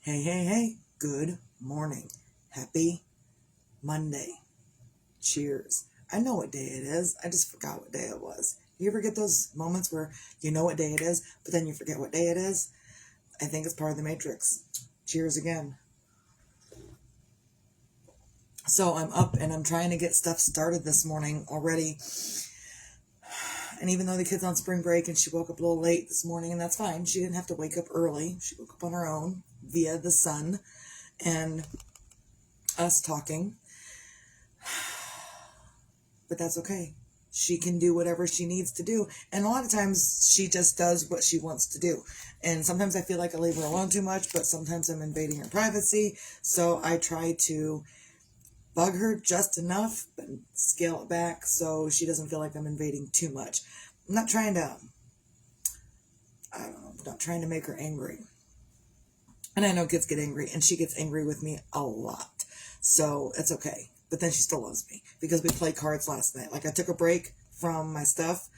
Hey, hey, hey, good morning. Happy Monday. Cheers. I know what day it is. I just forgot what day it was. You ever get those moments where you know what day it is, but then you forget what day it is? I think it's part of the Matrix. Cheers again. So I'm up and I'm trying to get stuff started this morning already. And even though the kid's on spring break and she woke up a little late this morning, and that's fine. She didn't have to wake up early. She woke up on her own via the sun and us talking. But that's okay. She can do whatever she needs to do. And a lot of times she just does what she wants to do. And sometimes I feel like I leave her alone too much, but sometimes I'm invading her privacy. So I try to bug her just enough, but scale it back so she doesn't feel like I'm invading too much. I'm not trying to, not trying to make her angry. And I know kids get angry, and she gets angry with me a lot. So it's okay. But then she still loves me because we played cards last night. Like I took a break from my stuff,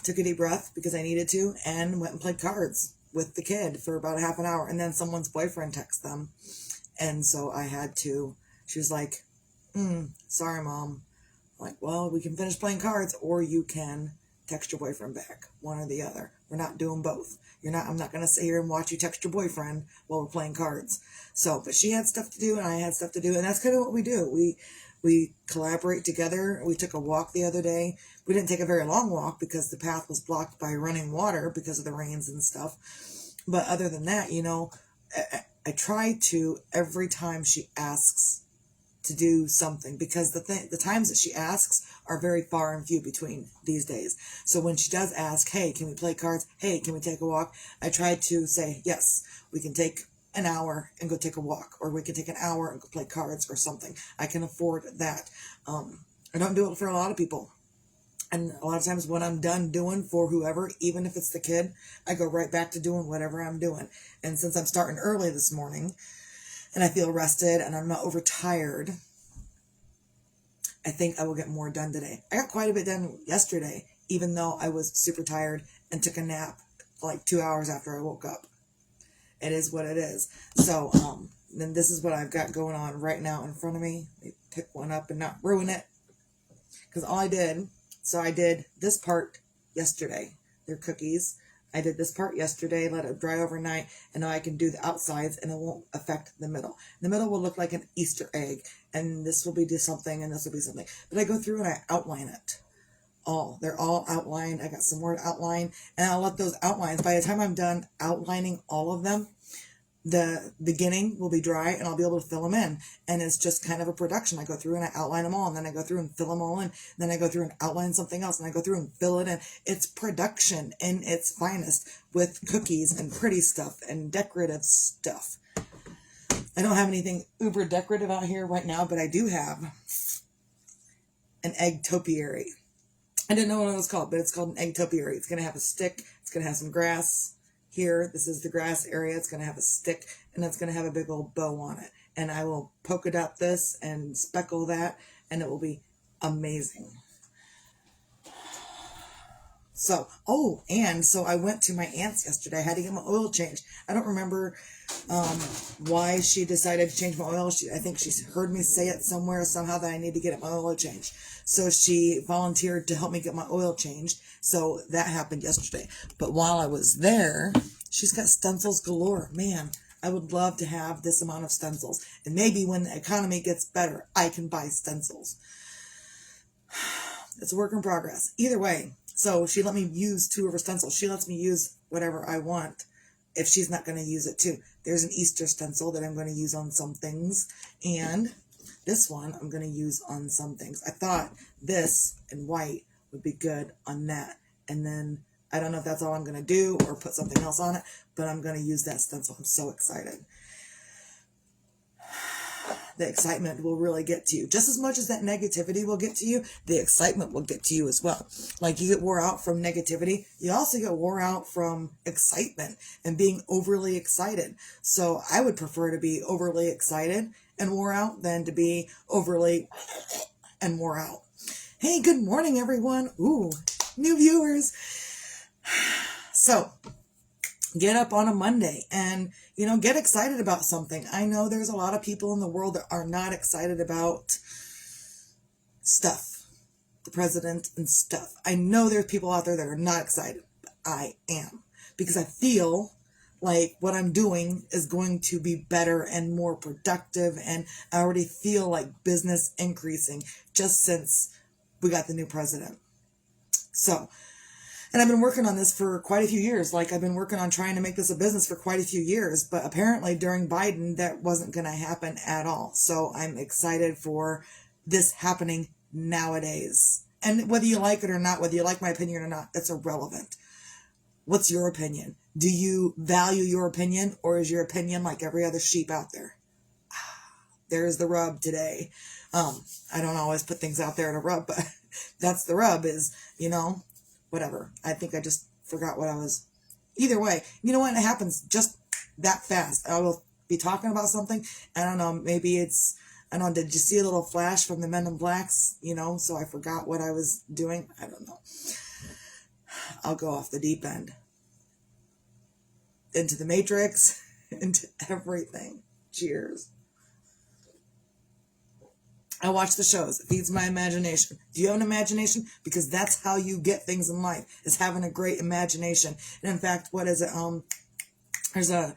took a deep breath because I needed to, and went and played cards with the kid for about a half an hour. And then someone's boyfriend texted them. And so I had to, she was like, sorry, Mom. I'm like, well, we can finish playing cards or you can text your boyfriend back. One or the other. We're not doing both. I'm not going to sit here and watch you text your boyfriend while we're playing cards. So, but she had stuff to do and I had stuff to do. And that's kind of what we do. We collaborate together. We took a walk the other day. We didn't take a very long walk because the path was blocked by running water because of the rains and stuff. But other than that, I try to, every time she asks to do something, because the times that she asks are very far and few between these days. So when she does ask, hey, can we play cards? Hey, can we take a walk? I try to say, yes, we can take an hour and go take a walk, or we can take an hour and go play cards or something. I can afford that. I don't do it for a lot of people. And a lot of times when I'm done doing for whoever, even if it's the kid, I go right back to doing whatever I'm doing. And since I'm starting early this morning and I feel rested and I'm not overtired, I think I will get more done today. I got quite a bit done yesterday, even though I was super tired and took a nap like 2 hours after I woke up. It is what it is. So, then this is what I've got going on right now in front of me. Let me pick one up and not ruin it. Because I did this part yesterday. They're cookies. I did this part yesterday, let it dry overnight, and now I can do the outsides and it won't affect the middle. The middle will look like an Easter egg, and this will be something, and this will be something. But I go through and I outline it. They're all outlined. I got some more to outline, and I'll let those outlines, by the time I'm done outlining all of them, the beginning will be dry and I'll be able to fill them in. And it's just kind of a production. I go through and I outline them all, and then I go through and fill them all in. And then I go through and outline something else, and I go through and fill it in. It's production in its finest, with cookies and pretty stuff and decorative stuff. I don't have anything uber decorative out here right now, but I do have an egg topiary. I didn't know what it was called, but it's called an egg topiary. It's going to have a stick. It's going to have some grass. Here, this is the grass area. It's going to have a stick, and it's going to have a big old bow on it. And I will polka dot this and speckle that, and it will be amazing. So I went to my aunt's yesterday. I had to get my oil changed. I don't remember why she decided to change my oil. I think she heard me say it somewhere, somehow, that I need to get my oil changed. So she volunteered to help me get my oil changed. So that happened yesterday. But while I was there, she's got stencils galore. Man, I would love to have this amount of stencils. And maybe when the economy gets better, I can buy stencils. It's a work in progress. Either way, so she let me use 2 of her stencils. She lets me use whatever I want if she's not going to use it too. There's an Easter stencil that I'm going to use on some things, and this one I'm going to use on some things. I thought this in white would be good on that, and then I don't know if that's all I'm going to do or put something else on it, but I'm going to use that stencil. I'm so excited. The excitement will really get to you. Just as much as that negativity will get to you, the excitement will get to you as well. Like you get wore out from negativity, you also get wore out from excitement and being overly excited. So I would prefer to be overly excited and wore out than to be overly and wore out. Hey, good morning, everyone. Ooh, new viewers. So get up on a Monday and, get excited about something. I know there's a lot of people in the world that are not excited about stuff, the president and stuff. I know there's people out there that are not excited, but I am, because I feel like what I'm doing is going to be better and more productive, and I already feel like business increasing just since we got the new president. So, and I've been working on this for quite a few years. Like, I've been working on trying to make this a business for quite a few years, but apparently during Biden, that wasn't going to happen at all. So I'm excited for this happening nowadays. And whether you like it or not, whether you like my opinion or not, that's irrelevant. What's your opinion? Do you value your opinion, or is your opinion like every other sheep out there? There's the rub today. I don't always put things out there to rub, but that's the rub is, whatever. I think I just forgot what I was. Either way, you know what? It happens just that fast. I will be talking about something. I don't know. Maybe it's, I don't know. Did you see a little flash from the Men in Blacks? So I forgot what I was doing. I don't know. I'll go off the deep end. Into the Matrix, into everything. Cheers. I watch the shows. It feeds my imagination. Do you have an imagination? Because that's how you get things in life, is having a great imagination. And in fact, what is it? There's a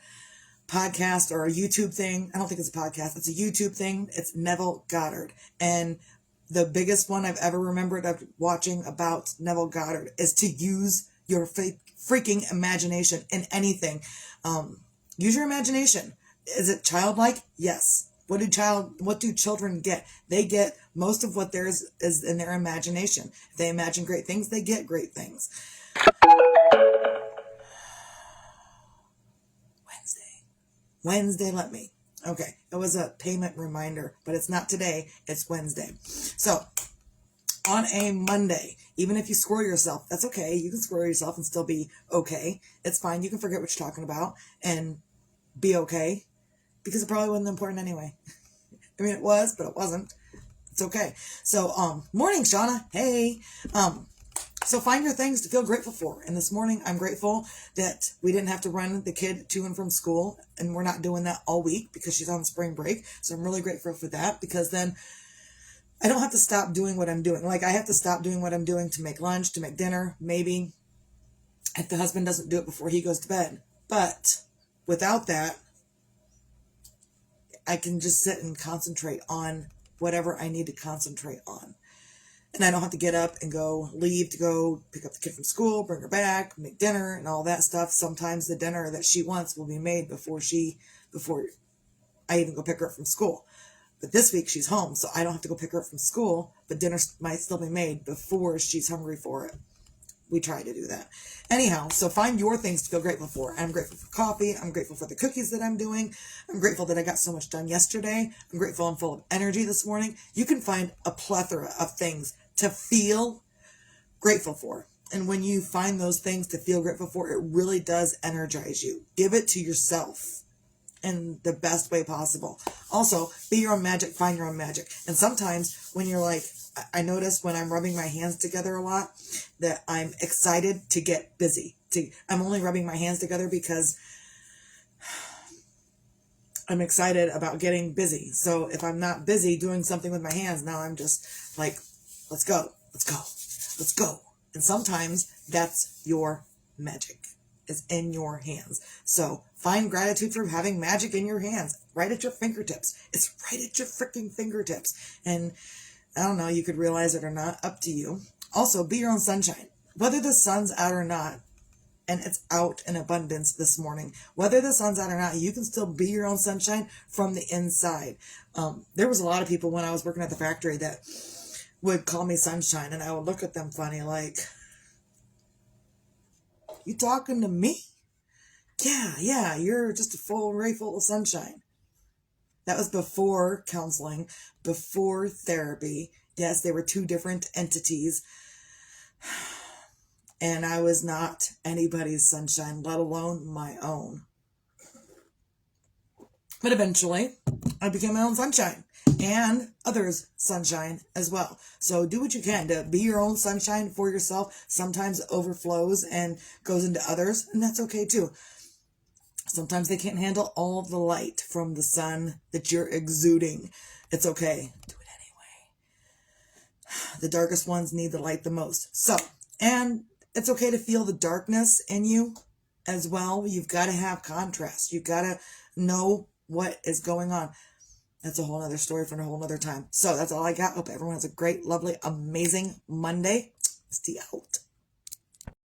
podcast or a YouTube thing. I don't think it's a podcast. It's a YouTube thing. It's Neville Goddard. And the biggest one I've ever remembered of watching about Neville Goddard is to use your freaking imagination in anything. Use your imagination. Is it childlike? Yes. What do children get? They get most of what there is in their imagination. If they imagine great things, they get great things. Wednesday, let me. Okay, it was a payment reminder, but it's not today. It's Wednesday. So, on a Monday, even if you squirrel yourself, that's okay. You can squirrel yourself and still be okay. It's fine. You can forget what you're talking about and be okay, because it probably wasn't important anyway. I mean, it was, but it wasn't. It's okay. So, morning, Shauna. Hey. So find your things to feel grateful for. And this morning, I'm grateful that we didn't have to run the kid to and from school. And we're not doing that all week because she's on spring break. So I'm really grateful for that, because then I don't have to stop doing what I'm doing. Like, I have to stop doing what I'm doing to make lunch, to make dinner, maybe, if the husband doesn't do it before he goes to bed. But without that, I can just sit and concentrate on whatever I need to concentrate on. And I don't have to get up and leave to go pick up the kid from school, bring her back, make dinner and all that stuff. Sometimes the dinner that she wants will be made before I even go pick her up from school. But this week she's home, so I don't have to go pick her up from school, but dinner might still be made before she's hungry for it. We try to do that. Anyhow, so find your things to feel grateful for. I'm grateful for coffee. I'm grateful for the cookies that I'm doing. I'm grateful that I got so much done yesterday. I'm grateful I'm full of energy this morning. You can find a plethora of things to feel grateful for. And when you find those things to feel grateful for, it really does energize you. Give it to yourself in the best way possible. Also, be your own magic, find your own magic. And sometimes when you're like, I notice when I'm rubbing my hands together a lot that I'm excited to get busy. I'm only rubbing my hands together because I'm excited about getting busy. So if I'm not busy doing something with my hands, now I'm just like, let's go. And sometimes that's your magic, is in your hands. So find gratitude for having magic in your hands, right at your fingertips. It's right at your freaking fingertips. And I don't know, you could realize it or not, up to you. Also, be your own sunshine. Whether the sun's out or not, and it's out in abundance this morning, whether the sun's out or not, you can still be your own sunshine from the inside. There was a lot of people when I was working at the factory that would call me sunshine, and I would look at them funny like, you talking to me? Yeah, you're just a full ray full of sunshine. That was before counseling, before therapy. Yes, they were two different entities. And I was not anybody's sunshine, let alone my own. But eventually, I became my own sunshine. And others' sunshine as well. So do what you can to be your own sunshine for yourself. Sometimes it overflows and goes into others, and that's okay too. Sometimes they can't handle all the light from the sun that you're exuding. It's okay. Do it anyway. The darkest ones need the light the most. So, and it's okay to feel the darkness in you as well. You've got to have contrast. You've got to know what is going on. That's a whole other story for a whole other time. So that's all I got. Hope everyone has a great, lovely, amazing Monday. Stay out.